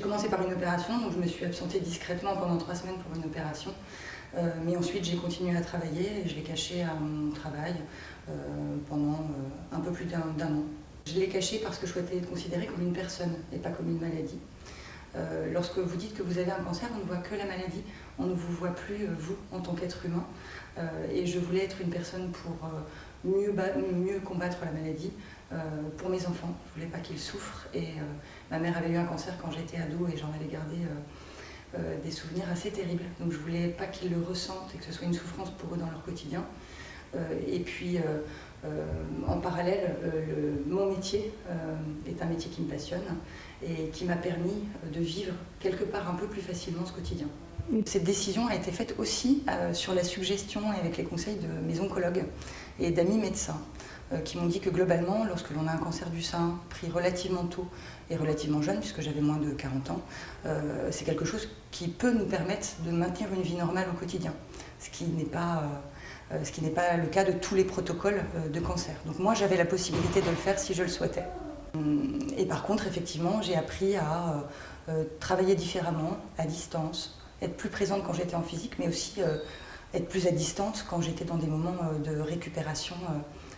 commencé par une opération, donc je me suis absentée discrètement pendant 3 semaines pour une opération. Mais ensuite, j'ai continué à travailler et je l'ai caché à mon travail pendant un peu plus d'un an. Je l'ai caché parce que je souhaitais être considérée comme une personne et pas comme une maladie. Lorsque vous dites que vous avez un cancer, on ne voit que la maladie, on ne vous voit plus, vous, en tant qu'être humain. Et je voulais être une personne pour mieux combattre la maladie pour mes enfants. Je ne voulais pas qu'ils souffrent. Et ma mère avait eu un cancer quand j'étais ado et j'en avais gardé des souvenirs assez terribles. Donc je ne voulais pas qu'ils le ressentent et que ce soit une souffrance pour eux dans leur quotidien. Et puis, en parallèle, mon métier est un métier qui me passionne et qui m'a permis de vivre quelque part un peu plus facilement ce quotidien. Cette décision a été faite aussi sur la suggestion et avec les conseils de mes oncologues et d'amis médecins qui m'ont dit que globalement, lorsque l'on a un cancer du sein pris relativement tôt et relativement jeune, puisque j'avais moins de 40 ans, c'est quelque chose qui peut nous permettre de maintenir une vie normale au quotidien, ce qui n'est pas le cas de tous les protocoles de cancer. Donc moi, j'avais la possibilité de le faire si je le souhaitais. Et par contre, effectivement, j'ai appris à travailler différemment, à distance, être plus présente quand j'étais en physique, mais aussi être plus à distance quand j'étais dans des moments de récupération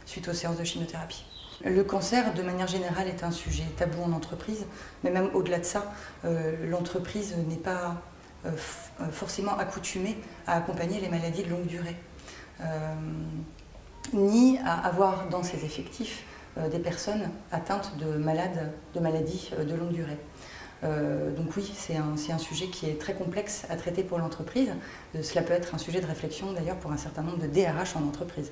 suite aux séances de chimiothérapie. Le cancer, de manière générale, est un sujet tabou en entreprise, mais même au-delà de ça, l'entreprise n'est pas forcément accoutumée à accompagner les maladies de longue durée. Ni à avoir dans ses effectifs des personnes atteintes de maladies de longue durée. Donc oui, c'est un sujet qui est très complexe à traiter pour l'entreprise. Cela peut être un sujet de réflexion d'ailleurs pour un certain nombre de DRH en entreprise.